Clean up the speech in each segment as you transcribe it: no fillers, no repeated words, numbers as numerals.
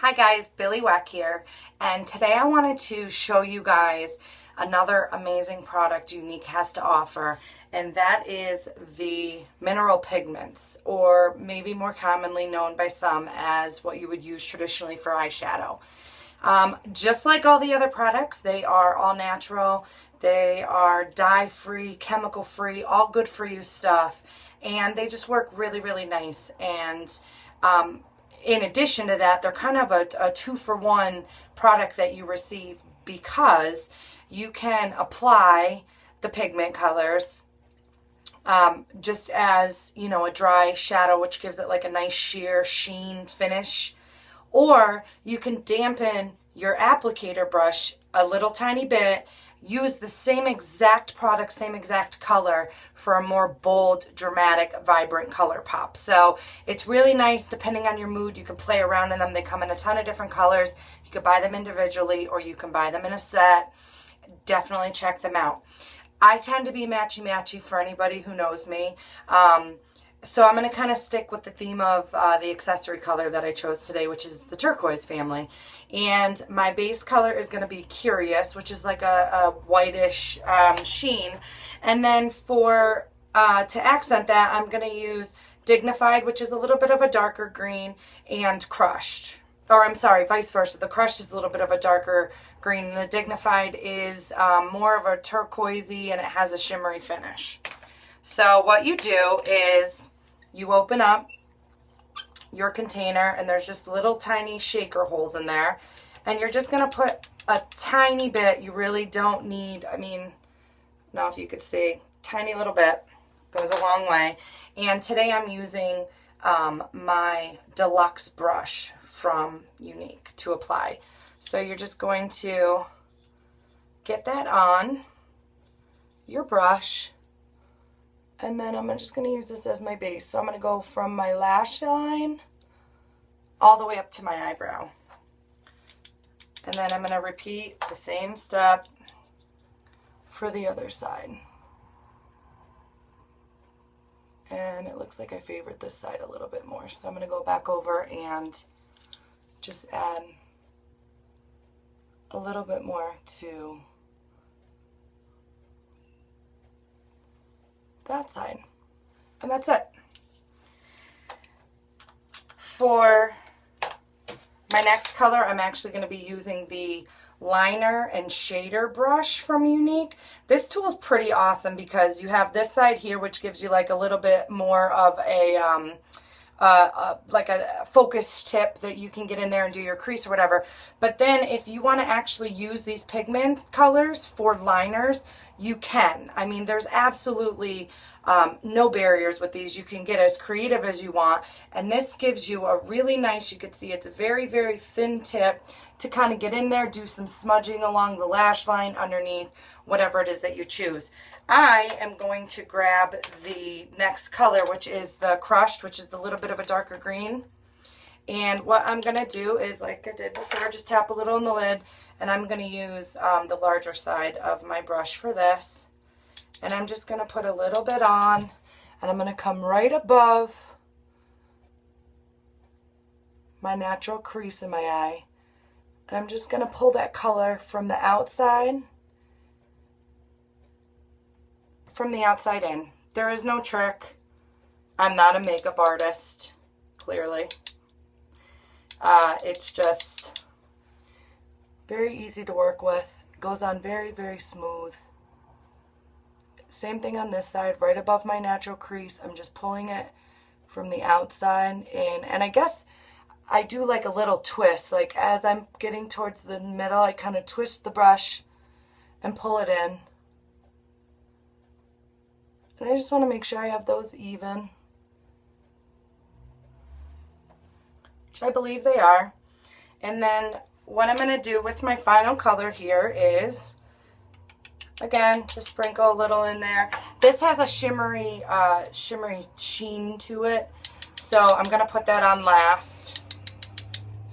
Hi guys, Billy Weck here, and today I wanted to show you guys another amazing product Younique has to offer, and that is the mineral pigments, or maybe more commonly known by some as what you would use traditionally for eyeshadow. Just like all the other products, they are all natural, they are dye-free, chemical-free, all good for you stuff, and they just work really, really nice. And in addition to that, they're kind of a two-for-one product that you receive because you can apply the pigment colors just as, you know, a dry shadow, which gives it like a nice sheer sheen finish. Or you can dampen your applicator brush a little tiny bit, use the same exact product, same exact color for a more bold, dramatic, vibrant color pop. So it's really nice depending on your mood. You can play around in them. They come in a ton of different colors. You could buy them individually or you can buy them in a set. Definitely check them out. I tend to be matchy-matchy for anybody who knows me. So I'm going to kind of stick with the theme of the accessory color that I chose today, which is the turquoise family. And my base color is going to be Curious, which is like a whitish sheen. And then for to accent that, I'm going to use Dignified, which is a little bit of a darker green, and Crushed. Or I'm sorry, vice versa. The Crushed is a little bit of a darker green, and the Dignified is more of a turquoisey, and it has a shimmery finish. So what you do is you open up your container and there's just little tiny shaker holes in there, and you're just going to put a tiny bit. You really don't need, I mean, now if you could see, tiny little bit goes a long way. And today I'm using my deluxe brush from Younique to apply. So you're just going to get that on your brush. And then I'm just going to use this as my base. So I'm going to go from my lash line all the way up to my eyebrow. And then I'm going to repeat the same step for the other side. And it looks like I favored this side a little bit more. So I'm going to go back over and just add a little bit more to that side, and that's it. For my next color, I'm actually going to be using the liner and shader brush from Younique. This tool is pretty awesome because you have this side here, which gives you like a little bit more of a like a focus tip that you can get in there and do your crease or whatever. But then if you want to actually use these pigment colors for liners, you can. I mean, there's absolutely no barriers with these. You can get as creative as you want. And this gives you a really nice, you can see it's a very, very thin tip to kind of get in there, do some smudging along the lash line, underneath, whatever it is that you choose. I am going to grab the next color, which is the Crushed, which is the little bit of a darker green. And what I'm going to do is, like I did before, just tap a little on the lid, and I'm going to use the larger side of my brush for this. And I'm just going to put a little bit on, and I'm going to come right above my natural crease in my eye. And I'm just going to pull that color from the outside in. There is no trick. I'm not a makeup artist, clearly. It's just very easy to work with. It goes on very, very smooth. Same thing on this side, right above my natural crease. I'm just pulling it from the outside in. And I guess I do like a little twist. Like as I'm getting towards the middle, I kind of twist the brush and pull it in. And I just want to make sure I have those even, which I believe they are. And then what I'm going to do with my final color here is, again, just sprinkle a little in there. This has a shimmery sheen to it, so I'm going to put that on last.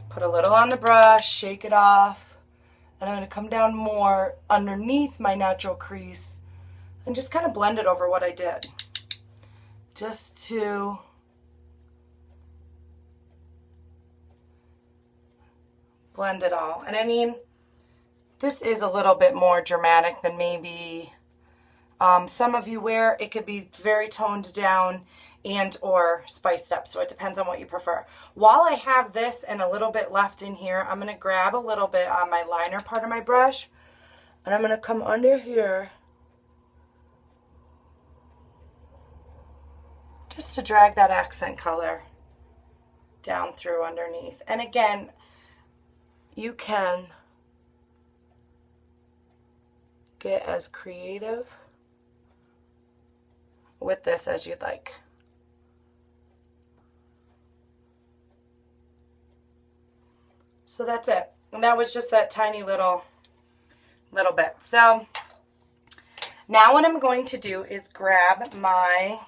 Put a little on the brush, shake it off, and I'm going to come down more underneath my natural crease and just kind of blend it over what I did, just to blend it all. And I mean, this is a little bit more dramatic than maybe some of you wear. It could be very toned down and or spiced up, so it depends on what you prefer. While I have this and a little bit left in here, I'm going to grab a little bit on my liner part of my brush, and I'm going to come under here just to drag that accent color down through underneath. And again, you can get as creative with this as you'd like. So that's it. And that was just that tiny little bit. So now what I'm going to do is grab my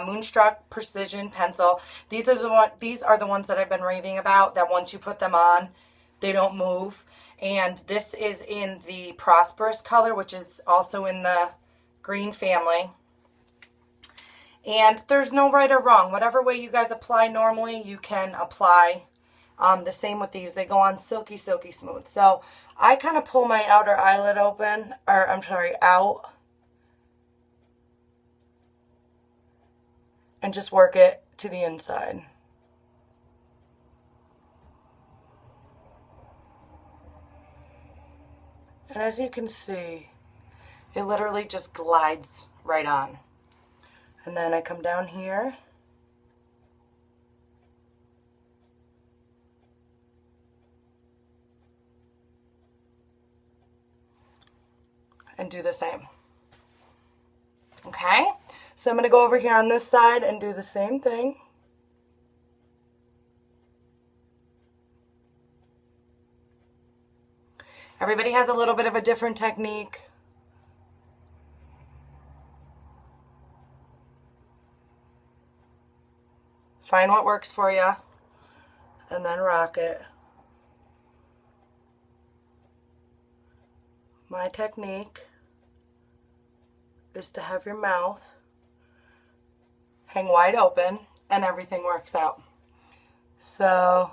Moonstruck Precision pencil. These are the ones that I've been raving about, that once you put them on, they don't move. And this is in the Prosperous color, which is also in the green family. And there's no right or wrong. Whatever way you guys apply normally, you can apply. The same with these. They go on silky, silky smooth. So I kind of pull my outer eyelid open, or I'm sorry, out. And just work it to the inside. And as you can see, it literally just glides right on. And then I come down here. And do the same. Okay, so I'm going to go over here on this side and do the same thing. Everybody has a little bit of a different technique. Find what works for you and then rock it. My technique is to have your mouth hang wide open and everything works out. So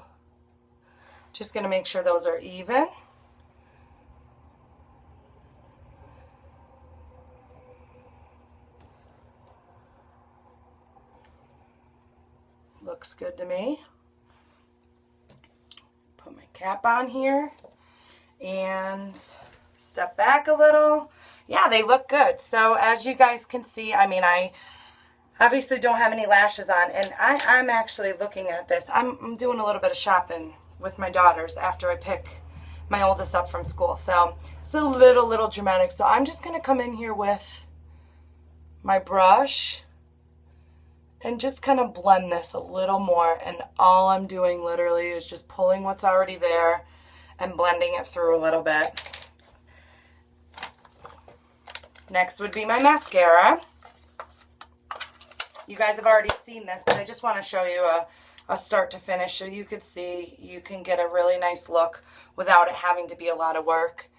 just going to make sure those are even. Looks good to me. Put my cap on here and step back a little. Yeah, they look good. So as you guys can see, I mean, I obviously don't have any lashes on, and I'm actually looking at this. I'm doing a little bit of shopping with my daughters after I pick my oldest up from school. So it's a little dramatic. So I'm just going to come in here with my brush and just kind of blend this a little more. And all I'm doing literally is just pulling what's already there and blending it through a little bit. Next would be my mascara. You guys have already seen this, but I just want to show you a start to finish so you could see you can get a really nice look without it having to be a lot of work.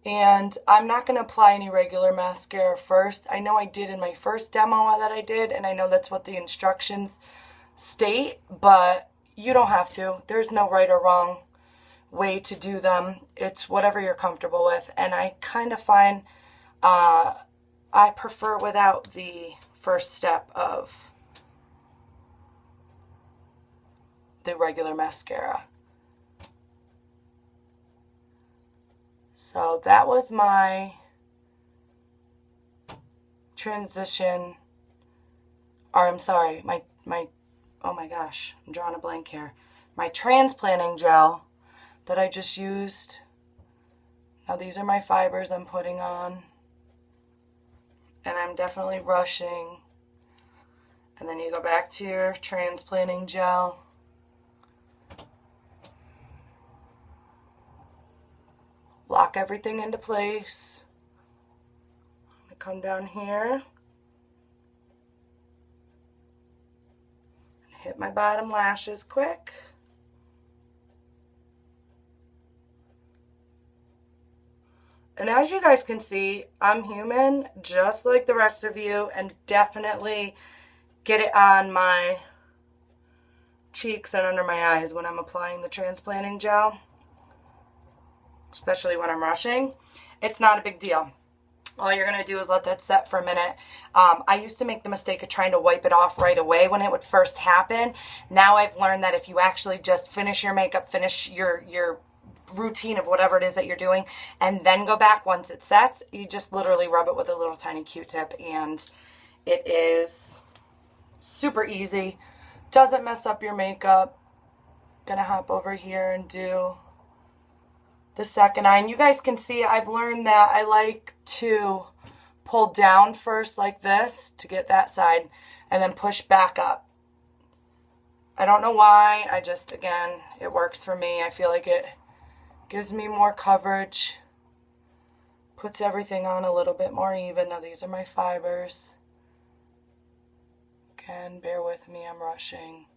And I'm not going to apply any regular mascara first. I know I did in my first demo that I did, and I know that's what the instructions state, but you don't have to. There's no right or wrong way to do them. It's whatever you're comfortable with, and I kind of find I prefer without the first step of the regular mascara. So that was my transition, or I'm sorry, my oh my gosh, I'm drawing a blank here. My transplanting gel that I just used. Now these are my fibers I'm putting on. And I'm definitely rushing. And then you go back to your transplanting gel. Lock everything into place. I'm going to come down here. And hit my bottom lashes quick. And as you guys can see, I'm human, just like the rest of you, and definitely get it on my cheeks and under my eyes when I'm applying the transplanting gel, especially when I'm rushing. It's not a big deal. All you're going to do is let that set for a minute. I used to make the mistake of trying to wipe it off right away when it would first happen. Now I've learned that if you actually just finish your makeup, finish your routine of whatever it is that you're doing, and then go back once it sets, you just literally rub it with a little tiny Q-tip, and it is super easy. Doesn't mess up your makeup. Gonna hop over here and do the second eye. And you guys can see I've learned that I like to pull down first like this to get that side and then push back up. I don't know why. I just, again, it works for me. I feel like it gives me more coverage, puts everything on a little bit more even. Now these are my fibers. Again, bear with me, I'm rushing,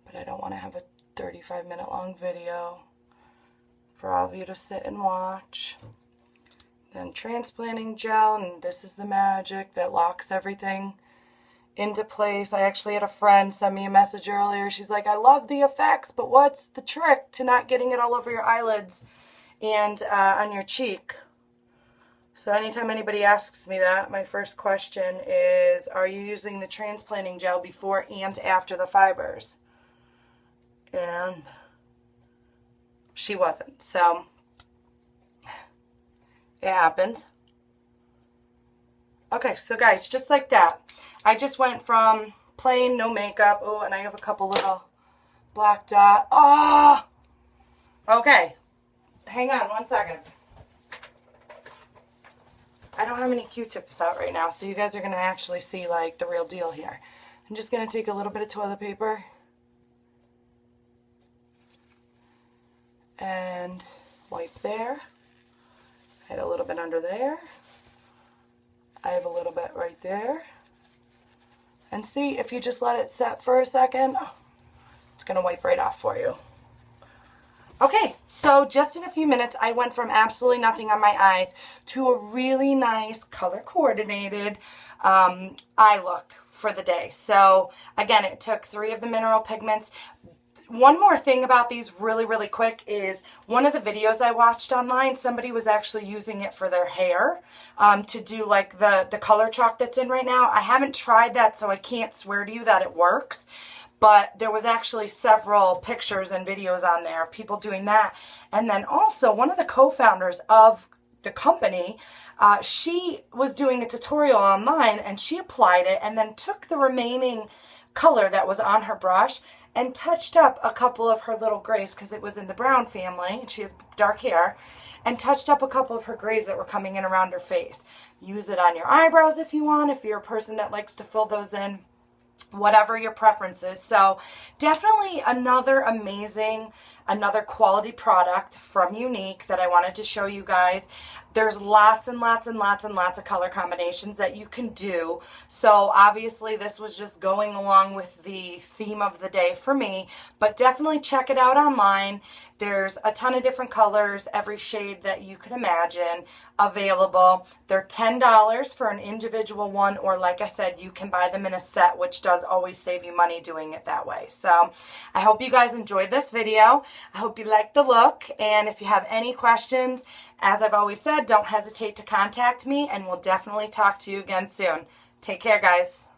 but I don't want to have a 35-minute long video for all of you to sit and watch. Then transplanting gel, and this is the magic that locks everything into place. I actually had a friend send me a message earlier. She's like, I love the effects, but what's the trick to not getting it all over your eyelids and on your cheek? So anytime anybody asks me that, my first question is, are you using the transplanting gel before and after the fibers? And she wasn't. So it happened. Okay, so guys, just like that, I just went from plain, no makeup. Oh, and I have a couple little black dot. Oh! Okay. Hang on one second. I don't have any Q-tips out right now, so you guys are going to actually see, like, the real deal here. I'm just going to take a little bit of toilet paper and wipe there. I had a little bit under there. I have a little bit right there. And see, if you just let it set for a second, it's going to wipe right off for you. Okay, so just in a few minutes, I went from absolutely nothing on my eyes to a really nice color-coordinated eye look for the day. So again, it took 3 of the mineral pigments. One more thing about these really, really quick is one of the videos I watched online, somebody was actually using it for their hair to do like the color chalk that's in right now. I haven't tried that, so I can't swear to you that it works. But there was actually several pictures and videos on there of people doing that. And then also one of the co-founders of the company, she was doing a tutorial online and she applied it and then took the remaining color that was on her brush and touched up a couple of her little grays because it was in the brown family and she has dark hair, and touched up a couple of her grays that were coming in around her face. Use it on your eyebrows if you want, if you're a person that likes to fill those in. Whatever your preference is. So definitely another amazing, another quality product from Younique that I wanted to show you guys. There's lots and lots and lots and lots of color combinations that you can do. So obviously this was just going along with the theme of the day for me, but definitely check it out online. There's a ton of different colors, every shade that you could imagine available. They're $10 for an individual one, or like I said, you can buy them in a set, which does always save you money doing it that way. So I hope you guys enjoyed this video. I hope you liked the look, and if you have any questions, as I've always said, don't hesitate to contact me, and we'll definitely talk to you again soon. Take care, guys.